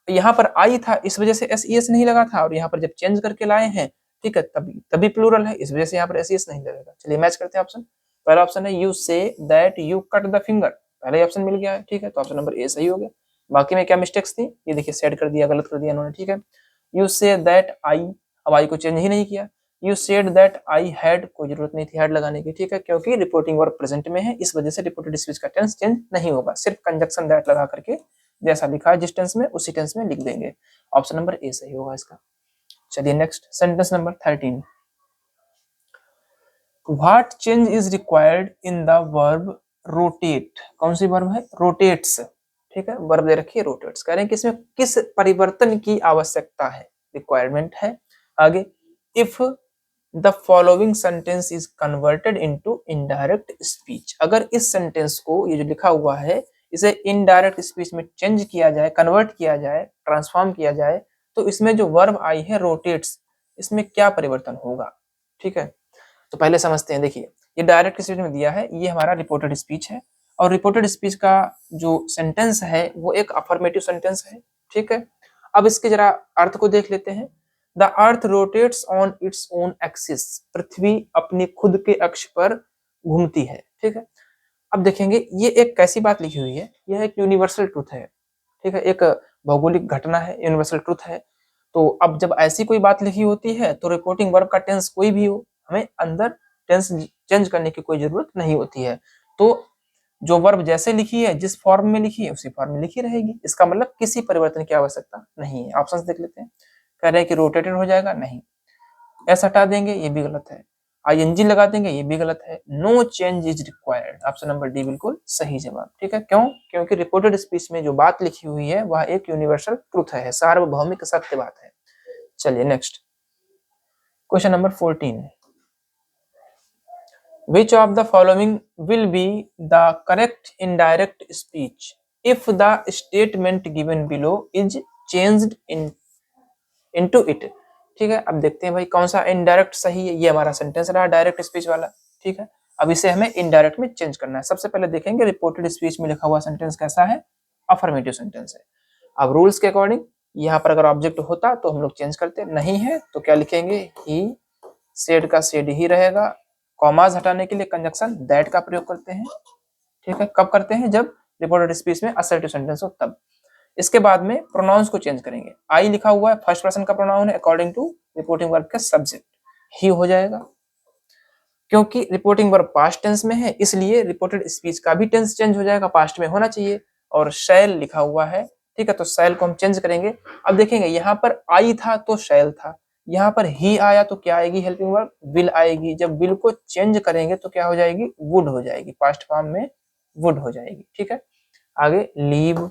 यहाँ पर आई था इस वजह से एस ई एस नहीं लगा था, और यहाँ पर जब चेंज करके लाए हैं, ठीक है, तभी तभी प्लूरल है, इस वजह से यहाँ पर एस ई एस नहीं लगेगा। चलिए मैच करते हैं ऑप्शन। पहला ऑप्शन है you say that you cut the finger, पहला ही ऑप्शन मिल गया है, ठीक है। तो ऑप्शन नंबर ए सही हो गया। बाकी में क्या मिस्टेक्स थी, ये देखिए सेट कर दिया, गलत कर दिया इन्होंने, ठीक है। यू से दैट आई, अब आई को चेंज ही नहीं किया। You said that I had, कोई जरूरत नहीं थी हैड लगाने की, ठीक है, क्योंकि रिपोर्टिंग वर्ब प्रेजेंट में है, इस वजह से रिपोर्टेड स्पीच का टेंस चेंज नहीं होगा, सिर्फ कंजक्शन दैट लगा करके जैसा लिखा है जिस टेंस में उसी टेंस में लिख देंगे। ऑप्शन नंबर ए सही होगा इसका। चलिए next sentence number 13। What change is required in the verb rotate, कौन सी वर्ब है, रोटेट्स, ठीक है, वर्ब दे रखी है रोटेट्स, कह रहे हैं कि इसमें किस परिवर्तन की आवश्यकता है, रिक्वायरमेंट है। आगे, if the following sentence is converted into indirect speech, अगर इस सेंटेंस को, ये जो लिखा हुआ है, इसे इनडायरेक्ट स्पीच में चेंज किया जाए, कन्वर्ट किया जाए, ट्रांसफॉर्म किया जाए, तो इसमें जो वर्ब आई है रोटेट्स, इसमें क्या परिवर्तन होगा, ठीक है। तो पहले समझते हैं, देखिए ये डायरेक्ट स्पीच में दिया है, ये हमारा रिपोर्टेड स्पीच है, और रिपोर्टेड स्पीच का जो सेंटेंस है वो एक अफर्मेटिव सेंटेंस है, ठीक है। अब इसके जरा अर्थ को देख लेते हैं। The earth rotates on its own axis, पृथ्वी अपनी खुद के अक्ष पर घूमती है, ठीक है। अब देखेंगे ये एक कैसी बात लिखी हुई है, यह एक यूनिवर्सल ट्रूथ है, ठीक है, एक भौगोलिक घटना है, यूनिवर्सल ट्रूथ है। तो अब जब ऐसी कोई बात लिखी होती है तो रिपोर्टिंग वर्ब का टेंस कोई भी हो, हमें अंदर टेंस चेंज करने की कोई जरूरत नहीं होती है। तो जो वर्ब जैसे लिखी है, जिस फॉर्म में लिखी है उसी फॉर्म में लिखी रहेगी, इसका मतलब किसी परिवर्तन की आवश्यकता नहीं है। ऑप्शंस देख लेते हैं, कह रहे हैं कि रोटेटेड हो जाएगा, नहीं, एस हटा देंगे, ये भी गलत है, आईएनजी लगा देंगे, ये भी गलत है, no change is required, option number D बिल्कुल सही जवाब, ठीक है। क्यों? क्योंकि रिपोर्टेड स्पीच में जो बात लिखी हुई है वह एक यूनिवर्सल ट्रूथ है, सार्वभौमिक सत्य बात है। चलिए next question number 14। Which of the following will be the correct indirect speech if the statement given below is changed into it? ठीक है, अब देखते हैं भाई कौन सा इनडायरेक्ट सही है। ये हमारा सेंटेंस रहा डायरेक्ट स्पीच वाला, ठीक है। अब इसे हमें इनडायरेक्ट में चेंज करना है। सबसे पहले देखेंगे रिपोर्टेड स्पीच में लिखा हुआ सेंटेंस कैसा है, अफर्मेटिव सेंटेंस है। अब रूल्स के अकॉर्डिंग यहाँ पर अगर ऑब्जेक्ट होता तो हम लोग चेंज करते, नहीं है तो क्या लिखेंगे, ही सेड का सेड ही रहेगा, कॉमाज हटाने के लिए कंजक्शन दैट का प्रयोग करते हैं, ठीक है। कब करते हैं, जब रिपोर्टेड स्पीच में असर्टिव सेंटेंस हो तब। इसके बाद में प्रोनाउंस को चेंज करेंगे, आई लिखा हुआ है फर्स्ट पर्सन का प्रोनाउन है, अकॉर्डिंग टू रिपोर्टिंग वर्ब के सब्जेक्ट ही हो जाएगा। क्योंकि रिपोर्टिंग वर्ब पास्ट टेंस में है इसलिए रिपोर्टेड स्पीच का भी टेंस चेंज हो जाएगा, पास्ट में होना चाहिए। और शैल लिखा हुआ है, ठीक है, तो शैल को हम चेंज करेंगे। अब देखेंगे यहाँ पर आई था तो शैल था, यहाँ पर ही आया तो क्या आएगी, हेल्पिंग वर्ब विल आएगी। जब विल को चेंज करेंगे तो क्या हो जाएगी, वुड हो जाएगी, पास्ट फॉर्म में वुड हो जाएगी, ठीक है। आगे लीव,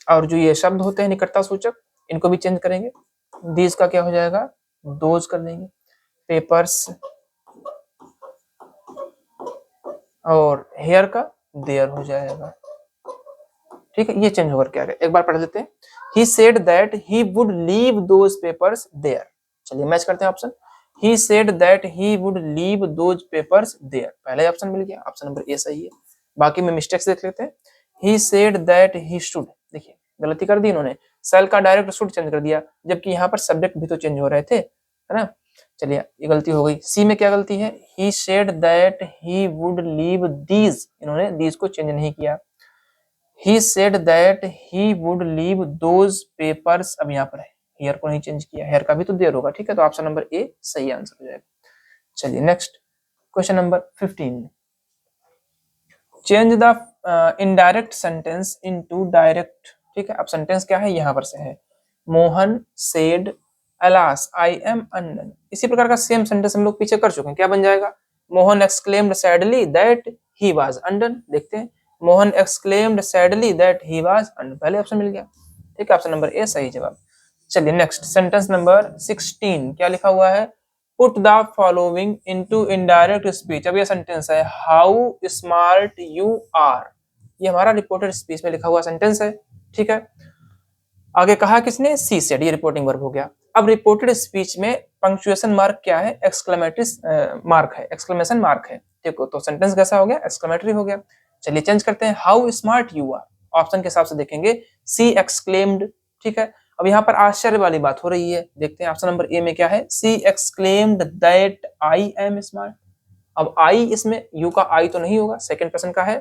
और जो ये शब्द होते हैं निकटता सूचक, इनको भी चेंज करेंगे। दीज का क्या हो जाएगा, दोज कर देंगे। पेपर्स और हेयर का देयर हो जाएगा, ठीक है। ये चेंज होकर क्या है, एक बार पढ़ लेते हैं। He said that he would leave those papers there. चलिए मैच करते हैं option. He said that he would leave those papers there. पहला ऑप्शन मिल गया, ऑप्शन नंबर ए सही है। बाकी में मिस्टेक्स देख लेते हैं। He said that he should, देखिए गलती कर दी इन्होंने, सेल का डायरेक्ट शुड चेंज कर दिया, जबकि यहाँ पर सब्जेक्ट भी तो चेंज हो रहे थे, है ना। चलिए ये गलती हो गई। सी में क्या गलती है, He said that he would leave these, इन्होंने these को चेंज नहीं किया। He said that he would leave those papers, अब यहाँ पर है, हेयर को नहीं चेंज किया, हेयर का भी तो देर होगा, ठीक है। तो ऑप्शन नंबर ए सही आंसर हो जाएगा। चलिए next question number 15। Change the indirect sentence into direct, ठीक है। अब सेंटेंस क्या है, यहाँ पर से है, Mohan said alas I am undone. इसी प्रकार का सेम सेंटेंस हम लोग पीछे कर चुके हैं, क्या बन जाएगा, Mohan exclaimed sadly that he was undone. देखते हैं, Mohan exclaimed sadly that he was undone, पहले ऑप्शन मिल गया, ठीक है, ऑप्शन नंबर ए सही जवाब। चलिए नेक्स्ट सेंटेंस नंबर 16, क्या लिखा हुआ है, put the following into indirect speech. अब ये सेंटेंस है, हाउ स्मार्ट यू आर, ये हमारा रिपोर्टेड स्पीच में लिखा हुआ सेंटेंस है, ठीक है। आगे कहा किसने, सी सेड, ये रिपोर्टिंग वर्ब हो गया। अब रिपोर्टेड स्पीच में पंक्चुएशन मार्क क्या है, एक्सक्लेमेटरी मार्क है, एक्सक्लेमेशन मार्क है, ठीक है। तो सेंटेंस कैसा हो गया, एक्सक्लेमेटरी हो गया। चलिए चेंज करते हैं, how smart you are, option के हिसाब से देखेंगे, सी एक्सक्लेम्ड, ठीक है। अब यहाँ पर आश्चर्य वाली बात हो रही है, देखते हैं ऑप्शन नंबर ए में क्या है, she exclaimed that I am smart. अब आई, इसमें यू का आई तो नहीं होगा, सेकंड पर्सन का है,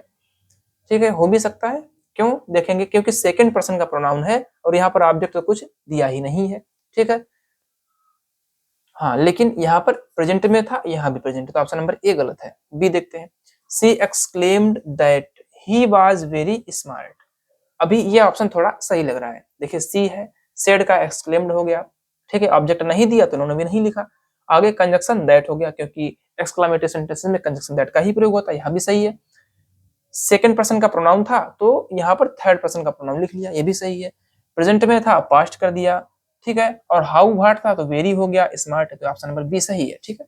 ठीक है, हो भी सकता है, क्यों देखेंगे, क्योंकि सेकंड पर्सन का प्रोनाउन है और यहाँ पर ऑब्जेक्ट तो कुछ दिया ही नहीं है, ठीक है। हाँ, लेकिन यहाँ पर प्रेजेंट में था, यहाँ भी प्रेजेंट, तो ऑप्शन नंबर ए गलत है। बी देखते हैं, she exclaimed that he was very smart. अभी ये ऑप्शन थोड़ा सही लग रहा है। देखिए सी है, सेड का एक्सक्लेम्ड हो गया, ठीक है, ऑब्जेक्ट नहीं दिया तो उन्होंने भी नहीं लिखा। आगे कंजक्शन दैट हो गया, क्योंकि एक्सक्लेमेटरी सेंटेंस में कंजक्शन दैट का ही प्रयोग होता है, यहाँ भी सही है। सेकंड पर्सन का प्रोनाउन था तो यहाँ पर थर्ड पर्सन का प्रोनाउन लिख लिया, ये भी सही है। प्रेजेंट में था, पास्ट कर दिया, ठीक है। और हाउ व्हाट था तो वेरी हो गया, स्मार्ट है तो ऑप्शन नंबर बी सही है, ठीक है।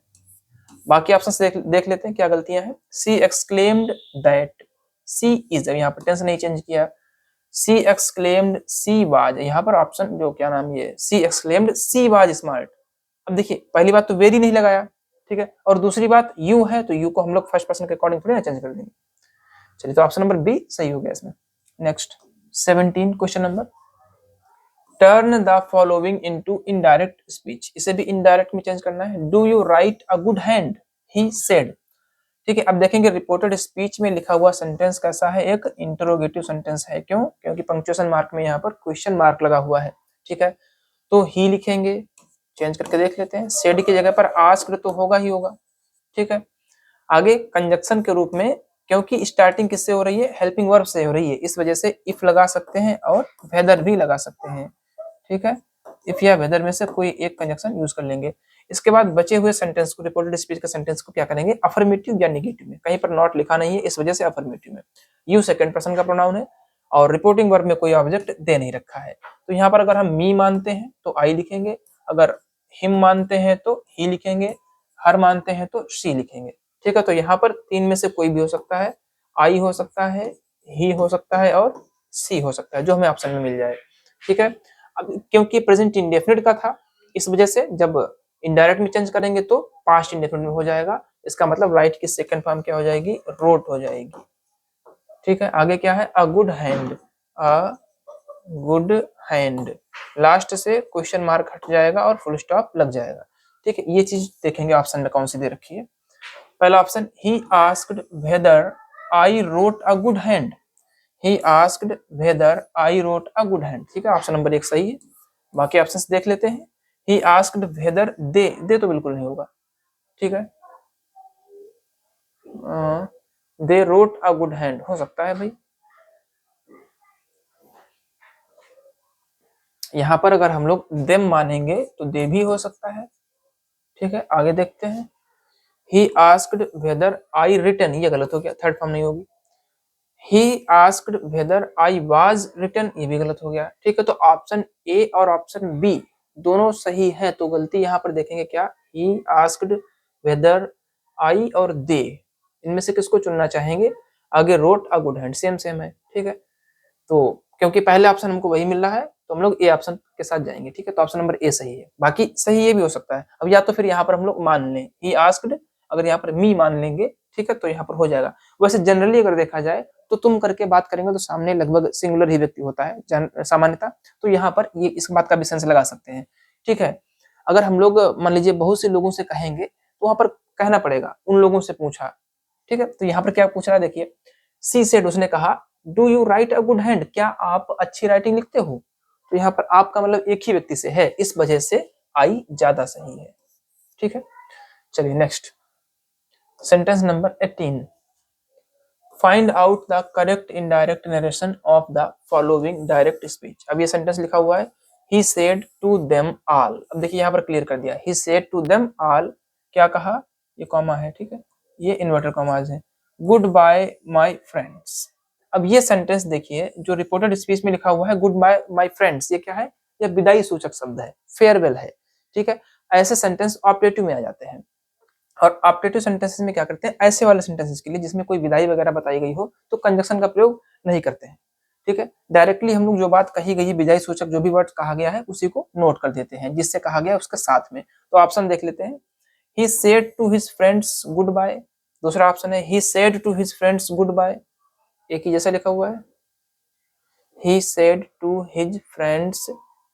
बाकी ऑप्शन देख लेते हैं क्या गलतियां हैं। She exclaimed that C is, यहाँ पर टेंस नहीं चेंज किया। सी एक्सक्लेम्ड सी वाज, यहाँ पर ऑप्शन जो क्या नाम ये सी एक्सक्लेम्ड सी वाज स्मार्ट। अब देखिए पहली बात तो वेरी नहीं लगाया, ठीक है, और दूसरी बात यू है तो यू को हम लोग फर्स्ट पर्सन के अकॉर्डिंग थोड़ी ना चेंज कर देंगे। चलिए तो ऑप्शन नंबर बी सही हो गया इसमें। Next 17 question number, turn the following into indirect speech. इसे भी इनडायरेक्ट में चेंज करना है। Do you right a good hand, he said, ठीक है। अब देखेंगे रिपोर्टेड स्पीच में लिखा हुआ सेंटेंस कैसा है, एक इंटरोगेटिव सेंटेंस है। क्यों? क्योंकि पंक्चुएशन मार्क में यहाँ पर क्वेश्चन मार्क लगा हुआ है, ठीक है। तो ही लिखेंगे, चेंज करके देख लेते हैं। सेड की जगह पर आस्क्ड तो होगा ही होगा, ठीक है। आगे कंजक्शन के रूप में, क्योंकि स्टार्टिंग किससे हो रही है, हेल्पिंग वर्ब से हो रही है, इस वजह से इफ लगा सकते हैं और वेदर भी लगा सकते हैं, ठीक है। इफ या वेदर में से कोई एक कंजक्शन यूज कर लेंगे। इसके बाद बचे हुए सेंटेंस को, रिपोर्टेड स्पीच का सेंटेंस को क्या करेंगे, अफर्मेटिव या नेगेटिव में। कहीं पर नॉट लिखा नहीं है, इस वजह से अफर्मेटिव में। यू सेकंड पर्सन का प्रोनाउन है और रिपोर्टिंग वर्ब में कोई ऑब्जेक्ट दे नहीं रखा है, तो यहाँ पर अगर हम मी मानते हैं तो आई लिखेंगे, अगर हिम मानते हैं तो ही लिखेंगे, हर मानते हैं तो शी लिखेंगे, ठीक है। तो यहाँ पर तीन में से कोई भी हो सकता है, आई हो सकता है, ही हो सकता है और सी हो सकता है, जो हमें ऑप्शन में मिल जाए, ठीक है। अब क्योंकि प्रेजेंट इंडेफिनिट का था, इस वजह से जब इनडायरेक्ट में चेंज करेंगे तो पास्ट इंडेफिनिट में हो जाएगा। इसका मतलब राइट की सेकंड फॉर्म क्या हो जाएगी, रोट हो जाएगी, ठीक है। आगे क्या है, a good hand, a good hand, last से क्वेश्चन मार्क हट जाएगा और फुल स्टॉप लग जाएगा, ठीक है। ये चीज देखेंगे ऑप्शन में कौन सी दे रखी है। पहला option, he asked whether I wrote a good hand, he asked whether I wrote a good hand, ठीक है, ऑप्शन नंबर एक सही है। बाकी ऑप्शंस देख लेते हैं। ही आस्क्ड वेदर दे तो बिल्कुल नहीं होगा, ठीक है। They wrote a good hand हो सकता है भाई। यहाँ पर अगर हम लोग देम मानेंगे तो दे भी हो सकता है, ठीक है। आगे देखते हैं। He asked whether I written, ये गलत हो गया, थर्ड फॉर्म नहीं होगी। He asked whether I was written, ये भी गलत हो गया, ठीक है। तो ऑप्शन ए और ऑप्शन बी दोनों सही है, तो गलती यहाँ पर देखेंगे क्या, ही आस्क्ड वेदर आई और दे, इनमें से किसको चुनना चाहेंगे। आगे wrote a good hand, same same है, ठीक है। तो क्योंकि पहले ऑप्शन हमको वही मिल रहा है तो हम लोग ए ऑप्शन के साथ जाएंगे, ठीक है। तो ऑप्शन नंबर ए सही है। बाकी सही ये भी हो सकता है, अब या तो फिर यहाँ पर हम लोग मान लें ही आस्क्ड, अगर यहाँ पर मी मान लेंगे, ठीक है, तो यहाँ पर हो जाएगा। वैसे जनरली अगर देखा जाए तो तुम करके बात करेंगे तो सामने लगभग सिंगुलर ही व्यक्ति होता है सामान्यता, तो यहाँ पर ये इस बात का भी सेंस लगा सकते हैं, ठीक है। अगर हम लोग मान लीजिए बहुत से लोगों से कहेंगे तो वहां पर कहना पड़ेगा उन लोगों से पूछा, ठीक है। तो यहाँ पर क्या पूछ रहा है, देखिए सी सेड, उसने कहा do you right a good hand, क्या आप अच्छी राइटिंग लिखते हो। तो यहाँ पर आपका मतलब एक ही व्यक्ति से है, इस वजह से आई ज्यादा सही है, ठीक है। चलिए next sentence number 18, find out the correct indirect narration of the following direct speech. अब ये सेंटेंस लिखा हुआ है he said to them all. अब देखिए यहाँ पर क्लियर कर दिया, he said to them all, क्या कहा, ये कॉमा है, ठीक है, ये इन्वर्टर कॉमाज है, गुड बाय माय फ्रेंड्स। अब ये सेंटेंस देखिए जो रिपोर्टेड स्पीच में लिखा हुआ है गुड बाय माय फ्रेंड्स, ये क्या है, ये विदाई सूचक शब्द है, फेयरवेल है, ठीक है। ऐसे सेंटेंस ऑप्टेटिव में आ जाते हैं, और ऑप्टेटिव सेंटेंसेस में क्या करते हैं, ऐसे वाले सेंटेंसेस के लिए जिसमें कोई विदाई वगैरह बताई गई हो तो कंजक्शन का प्रयोग नहीं करते हैं, ठीक है। डायरेक्टली हम लोग जो बात कही गई है, विदाई सूचक जो भी वर्ड कहा गया है उसी को नोट कर देते हैं जिससे कहा गया उसके साथ में। तो ऑप्शन देख लेते हैं, he said to his friends goodbye. दूसरा ऑप्शन है he said to his friends goodbye, एक ही जैसा लिखा हुआ है, he said to his friends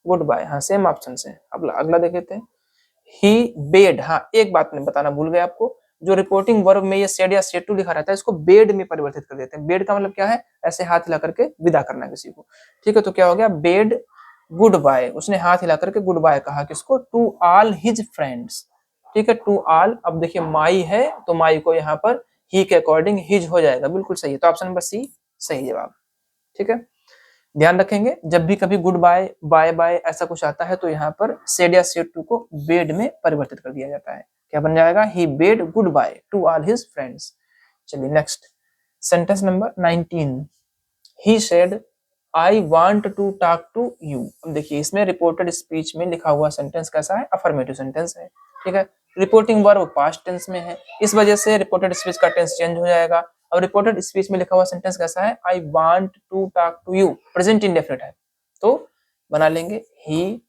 goodbye, हाँ सेम ऑप्शन है। अब अगला देख लेते हैं, ही बेड, हाँ एक बात मैं बताना भूल गया आपको, जो रिपोर्टिंग वर्ब में ये सेड या सेड टू लिखा रहता है इसको बेड में परिवर्तित कर देते हैं। बेड का मतलब क्या है, ऐसे हाथ हिला करके विदा करना किसी को, ठीक है। तो क्या हो गया, बेड गुड बाय, उसने हाथ हिला करके गुड बाय कहा किसको, टू ऑल हिज फ्रेंड्स। ठीक है, टू ऑल, अब देखिए माई है तो माई को यहाँ पर ही के अकॉर्डिंग हिज हो जाएगा, बिल्कुल सही है, तो ऑप्शन नंबर सी सही जवाब। ठीक है, ध्यान रखेंगे जब भी कभी गुड बाय, बाय बाय ऐसा कुछ आता है तो यहाँ पर सेड या सेड टू को बेड में परिवर्तित कर दिया जाता है, क्या बन जाएगा, he bade good bye to all his friends. चलिए next, sentence number 19, he said I want to talk to you. अब देखिए इसमें रिपोर्टेड स्पीच में लिखा हुआ सेंटेंस कैसा है, अफर्मेटिव सेंटेंस है। ठीक है, रिपोर्टिंग वर्ब पास्ट टेंस में है, इस वजह से रिपोर्टेड स्पीच का टेंस चेंज हो जाएगा। अब रिपोर्टेड स्पीच में लिखा हुआ सेंटेंस कैसा है, I want to talk to you, present indefinite है, तो बना लेंगे ही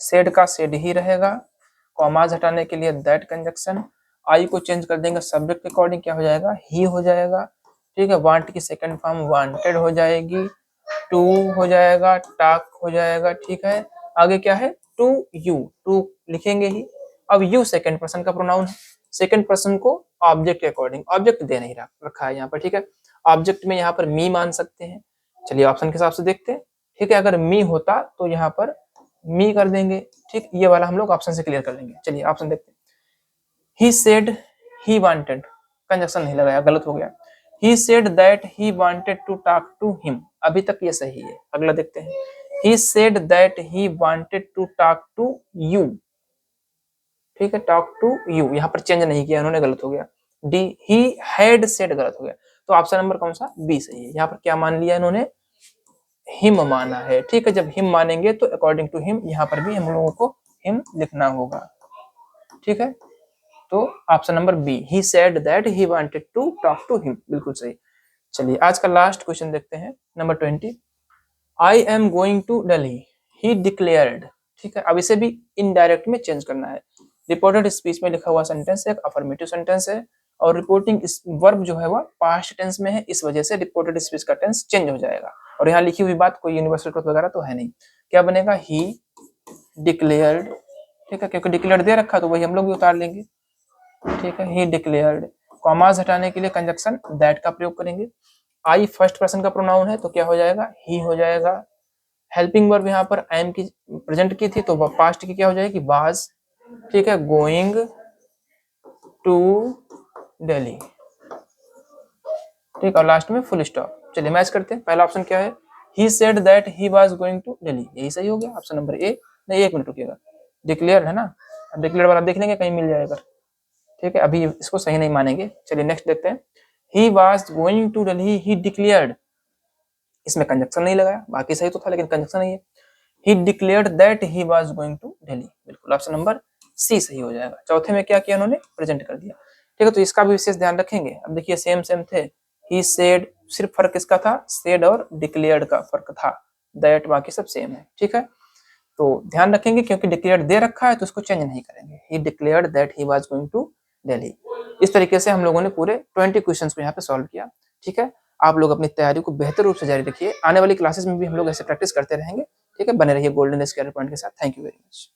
सेड का सेड ही रहेगा, कॉमाज हटाने के लिए दैट कंजक्शन, आई को चेंज कर देंगे सब्जेक्ट के अकॉर्डिंग, क्या हो जाएगा, ही हो जाएगा। ठीक है, वांट की सेकंड फॉर्म वांटेड हो जाएगी, टू हो जाएगा, टाक हो जाएगा। ठीक है, आगे क्या है, टू यू, टू लिखेंगे ही। अब यू सेकंड पर्सन का प्रोनाउन है, सेकंड पर्सन को ऑब्जेक्ट के अकॉर्डिंग, ऑब्जेक्ट दे नहीं रखा है यहाँ पर। ठीक है, ऑब्जेक्ट में यहाँ पर मी मान सकते हैं, चलिए ऑप्शन के हिसाब से देखते हैं। ठीक है, अगर मी होता तो यहाँ पर मी कर देंगे। ठीक, ये वाला हम लोग ऑप्शन से क्लियर कर लेंगे। चलिए ऑप्शन देखते हैं, he said he wanted, conjunction नहीं लगाया, गलत हो गया, he said that he wanted to talk to him, अभी तक ये सही है। अगला देखते हैं, he said that he wanted to talk to you। ठीक है, talk to you यहाँ पर चेंज नहीं किया उन्होंने, गलत हो गया। डी, he had said, गलत हो गया। तो ऑप्शन नंबर कौन सा, बी सही है। यहाँ पर क्या मान लिया इन्होंने, हिम माना है। ठीक है, जब हिम मानेंगे तो अकॉर्डिंग टू हिम यहाँ पर भी हम लोगों को हिम लिखना होगा। ठीक है, तो option number B, he said that he wanted to talk to him, बिल्कुल सही। चलिए आज का लास्ट क्वेश्चन देखते हैं, number 20, I am going to Delhi, he declared. ठीक है, अब इसे भी इनडायरेक्ट में चेंज करना है। रिपोर्टेड स्पीच में लिखा हुआ सेंटेंस है, एक अफर्मेटिव सेंटेंस है, और रिपोर्टिंग वर्ब जो है वह पास्ट टेंस में है, इस वजह से रिपोर्टेड स्पीच का टेंस चेंज हो जाएगा। और यहाँ लिखी हुई बात कोई यूनिवर्सल ट्रुथ वगैरह तो है नहीं, क्या बनेगा, ही डिक्लेयर्ड। ठीक है, क्योंकि डिक्लेयर्ड दे रखा तो वही हम लोग भी उतार लेंगे। ठीक है, ही डिक्लेयर्ड, कॉमास हटाने के लिए कंजक्शन दैट का प्रयोग करेंगे। आई फर्स्ट पर्सन का प्रोनाउन है तो क्या हो जाएगा, ही हो जाएगा। हेल्पिंग वर्ब यहाँ पर एम की प्रेजेंट की थी तो पास्ट की क्या हो जाएगी, वाज। ठीक है, गोइंग टू दिल्ली। ठीक, और लास्ट में फुल स्टॉप। चलिए मैच करते हैं, पहला ऑप्शन क्या है, he said that he was going to Delhi, यही सही हो गया, ऑप्शन नंबर ए। नहीं, एक मिनट रुकिएगा, डिक्लेयर है ना, अब डिक्लेयर वाला देख लेंगे कहीं मिल जाएगा। ठीक है, अभी इसको सही नहीं मानेंगे। चलिए नेक्स्ट देखते हैं, he was going to Delhi, he declared, इसमें कंजक्शन नहीं लगाया, बाकी सही तो था लेकिन कंजक्शन नहीं है। He declared that he was going to Delhi, बिल्कुल ऑप्शन नंबर सी सही हो जाएगा। चौथे में क्या किया उन्होंने, प्रेजेंट कर दिया। ठीक है, तो इसका भी विशेष ध्यान रखेंगे। अब देखिए सेम सेम थे, ही सेड, सिर्फ फर्क किसका था, सेड और डिक्लेयर्ड का फर्क था, दैट बाकी सब सेम है। ठीक है, तो ध्यान रखेंगे क्योंकि डिक्लेयर्ड दे रखा है तो उसको चेंज नहीं करेंगे। He declared that he was going to Delhi. इस तरीके से हम लोगों ने पूरे 20 क्वेश्चंस को यहाँ पे सॉल्व किया। ठीक है, आप लोग अपनी तैयारी को बेहतर रूप से जारी रखिए, आने वाली क्लासेस में भी हम लोग ऐसे प्रैक्टिस करते रहेंगे। ठीक है, बने रहिए गोल्डन स्क्वायर पॉइंट के साथ। Thank you very much.